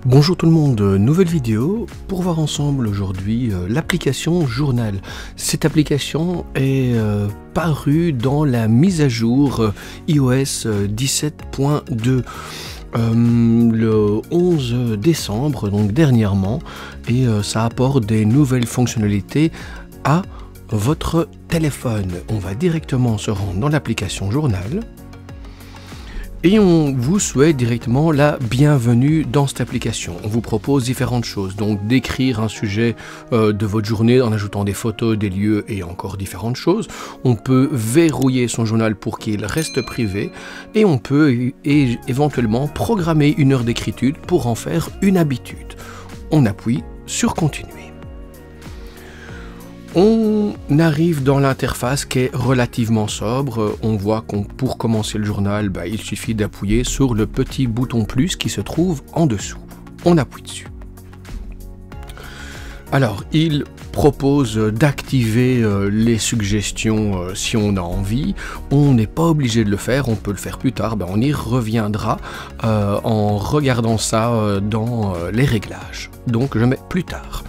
Bonjour tout le monde, nouvelle vidéo pour voir ensemble aujourd'hui l'application Journal. Cette application est parue dans la mise à jour iOS 17.2 le 11 décembre, donc dernièrement, et ça apporte des nouvelles fonctionnalités à votre téléphone. On va directement se rendre dans l'application Journal. Et on vous souhaite directement la bienvenue dans cette application. On vous propose différentes choses, donc d'écrire un sujet de votre journée en ajoutant des photos, des lieux et encore différentes choses. On peut verrouiller son journal pour qu'il reste privé et on peut éventuellement programmer une heure d'écriture pour en faire une habitude. On appuie sur continuer. On arrive dans l'interface qui est relativement sobre. On voit que pour commencer le journal, il suffit d'appuyer sur le petit bouton plus qui se trouve en dessous. On appuie dessus. Alors, il propose d'activer les suggestions si on a envie. On n'est pas obligé de le faire, on peut le faire plus tard. On y reviendra en regardant ça dans les réglages. Donc, je mets plus tard.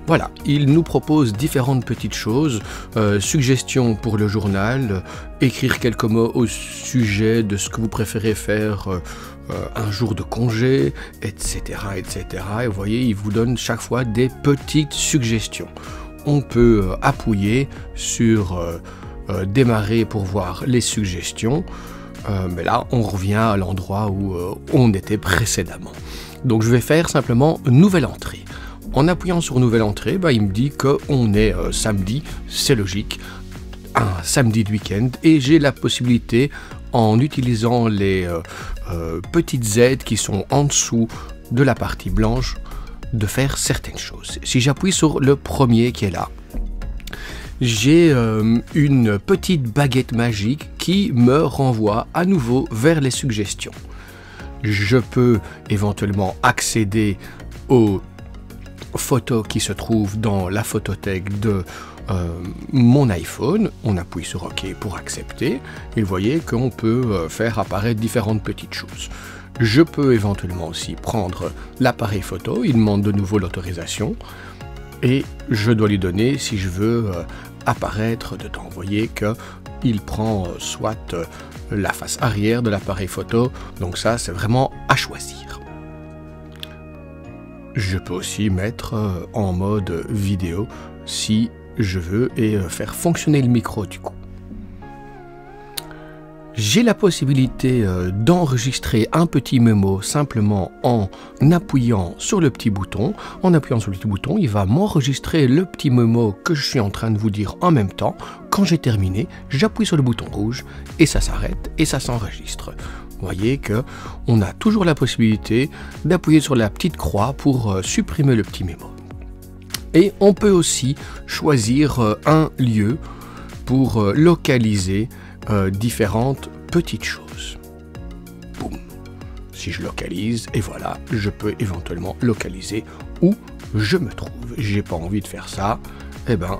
Voilà, il nous propose différentes petites choses, suggestions pour le journal, écrire quelques mots au sujet de ce que vous préférez faire un jour de congé, etc., etc. Et vous voyez, il vous donne chaque fois des petites suggestions. On peut appuyer sur démarrer pour voir les suggestions, mais là, on revient à l'endroit où on était précédemment. Donc, je vais faire simplement nouvelle entrée. En appuyant sur nouvelle entrée, il me dit qu'on est samedi, c'est logique, un samedi de week-end, et j'ai la possibilité, en utilisant les petites aides qui sont en dessous de la partie blanche, de faire certaines choses. Si j'appuie sur le premier qui est là, j'ai une petite baguette magique qui me renvoie à nouveau vers les suggestions. Je peux éventuellement accéder aux photos qui se trouvent dans la photothèque de mon iPhone. On appuie sur OK pour accepter et vous voyez qu'on peut faire apparaître différentes petites choses. Je peux éventuellement aussi prendre l'appareil photo, il demande de nouveau l'autorisation et je dois lui donner si je veux apparaître dedans. Vous voyez qu'il prend soit la face arrière de l'appareil photo, donc ça c'est vraiment à choisir. Je peux aussi mettre en mode vidéo si je veux et faire fonctionner le micro du coup. J'ai la possibilité d'enregistrer un petit mémo simplement en appuyant sur le petit bouton. En appuyant sur le petit bouton, il va m'enregistrer le petit mémo que je suis en train de vous dire en même temps. Quand j'ai terminé, j'appuie sur le bouton rouge et ça s'arrête et ça s'enregistre. Vous voyez qu'on a toujours la possibilité d'appuyer sur la petite croix pour supprimer le petit mémo. Et on peut aussi choisir un lieu pour localiser différentes petites choses. Boum. Si je localise, et voilà, je peux éventuellement localiser où je me trouve. J'ai pas envie de faire ça,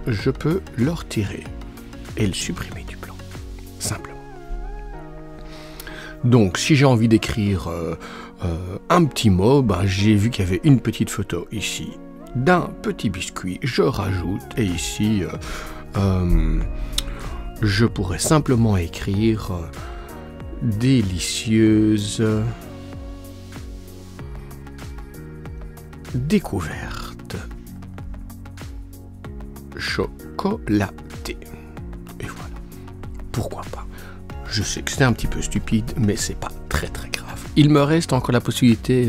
je peux le retirer et le supprimer du plan. Simplement. Donc, si j'ai envie d'écrire un petit mot, j'ai vu qu'il y avait une petite photo ici d'un petit biscuit. Je rajoute et ici, je pourrais simplement écrire délicieuse découverte chocolatée. Et voilà. Pourquoi pas? Je sais que c'est un petit peu stupide, mais c'est pas très grave. Il me reste encore la possibilité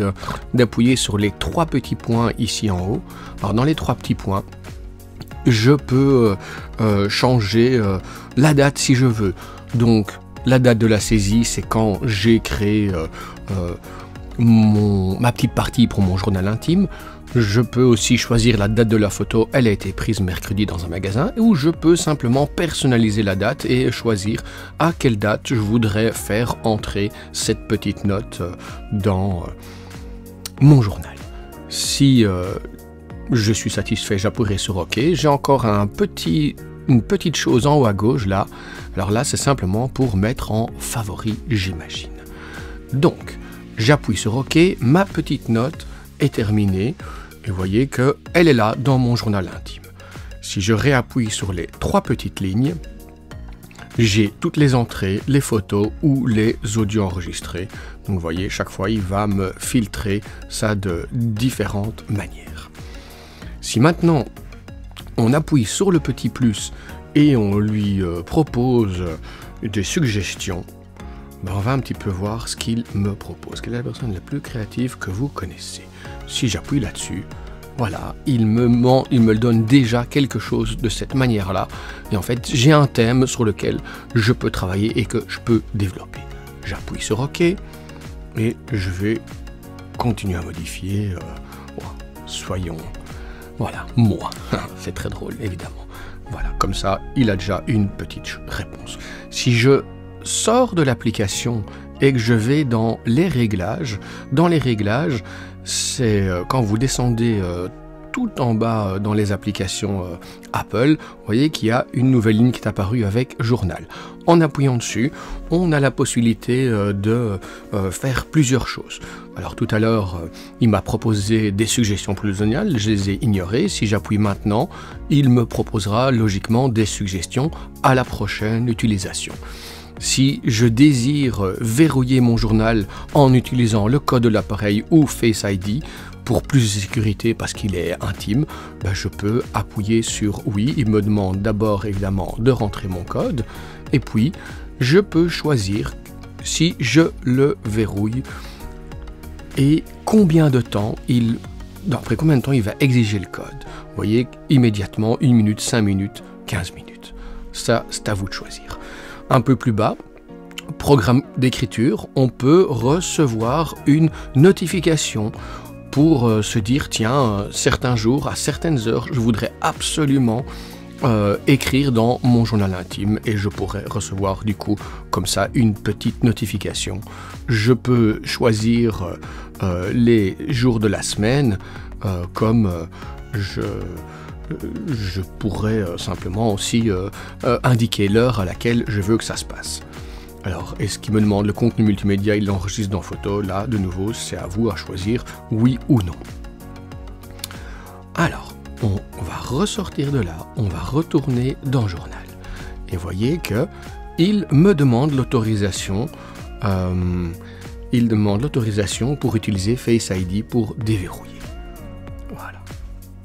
d'appuyer sur les trois petits points ici en haut. Alors dans les trois petits points, je peux changer la date si je veux. Donc la date de la saisie, c'est quand j'ai créé ma petite partie pour mon journal intime. Je peux aussi choisir la date de la photo, elle a été prise mercredi dans un magasin, ou je peux simplement personnaliser la date et choisir à quelle date je voudrais faire entrer cette petite note dans mon journal. Si je suis satisfait, j'appuierai sur OK. J'ai encore une petite chose en haut à gauche là. Alors là, c'est simplement pour mettre en favori, j'imagine. Donc, J'appuie sur OK, ma petite note est terminée et vous voyez qu'elle est là dans mon journal intime. Si je réappuie sur les 3 petites lignes, j'ai toutes les entrées, les photos ou les audios enregistrés. Donc vous voyez, chaque fois, il va me filtrer ça de différentes manières. Si maintenant, on appuie sur le petit plus et on lui propose des suggestions, ben on va un petit peu voir ce qu'il me propose. Quelle est la personne la plus créative que vous connaissez? Si j'appuie là-dessus, voilà, il me donne déjà quelque chose de cette manière-là. Et en fait, j'ai un thème sur lequel je peux travailler et que je peux développer. J'appuie sur OK et je vais continuer à modifier. Soyons, voilà, moi. C'est très drôle, évidemment. Voilà, comme ça, il a déjà une petite réponse. Si je sors de l'application et que je vais dans les réglages, c'est quand vous descendez tout en bas dans les applications Apple, vous voyez qu'il y a une nouvelle ligne qui est apparue avec Journal. En appuyant dessus, on a la possibilité de faire plusieurs choses. Alors tout à l'heure, il m'a proposé des suggestions pour le journal, je les ai ignorées. Si j'appuie maintenant, il me proposera logiquement des suggestions à la prochaine utilisation. Si je désire verrouiller mon journal en utilisant le code de l'appareil ou Face ID, pour plus de sécurité parce qu'il est intime, ben je peux appuyer sur oui. Il me demande d'abord évidemment de rentrer mon code et puis je peux choisir si je le verrouille et combien de temps après combien de temps il va exiger le code. Vous voyez immédiatement 1 minute, 5 minutes, 15 minutes. Ça, c'est à vous de choisir. Un peu plus bas, programme d'écriture, on peut recevoir une notification pour se dire, tiens, certains jours, à certaines heures, je voudrais absolument écrire dans mon journal intime et je pourrais recevoir du coup comme ça une petite notification. Je peux choisir les jours de la semaine comme je pourrais simplement aussi indiquer l'heure à laquelle je veux que ça se passe. Alors, est-ce qu'il me demande le contenu multimédia, il l'enregistre dans photo? Là, de nouveau, c'est à vous à choisir oui ou non. Alors, on va ressortir de là, on va retourner dans Journal. Et voyez que il me demande l'autorisation. Il demande l'autorisation pour utiliser Face ID pour déverrouiller. Voilà.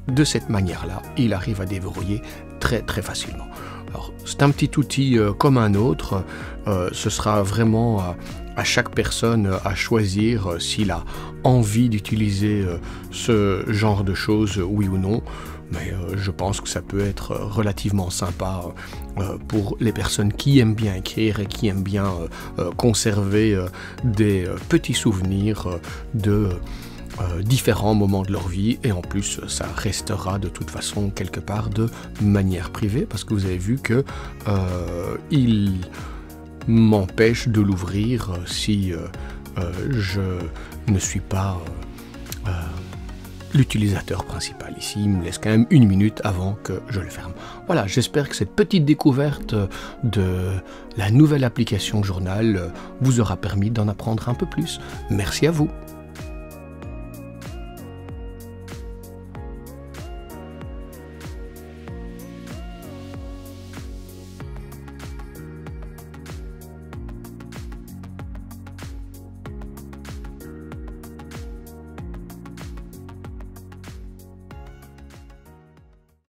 De cette manière-là, il arrive à déverrouiller très très facilement. Alors, c'est un petit outil comme un autre, ce sera vraiment à chaque personne à choisir s'il a envie d'utiliser ce genre de choses, oui ou non, mais je pense que ça peut être relativement sympa pour les personnes qui aiment bien écrire et qui aiment bien conserver des petits souvenirs de différents moments de leur vie, et en plus ça restera de toute façon quelque part de manière privée parce que vous avez vu que il m'empêche de l'ouvrir si je ne suis pas l'utilisateur principal. Ici, il me laisse quand même 1 minute avant que je le ferme. Voilà, j'espère que cette petite découverte de la nouvelle application Journal vous aura permis d'en apprendre un peu plus. Merci à vous.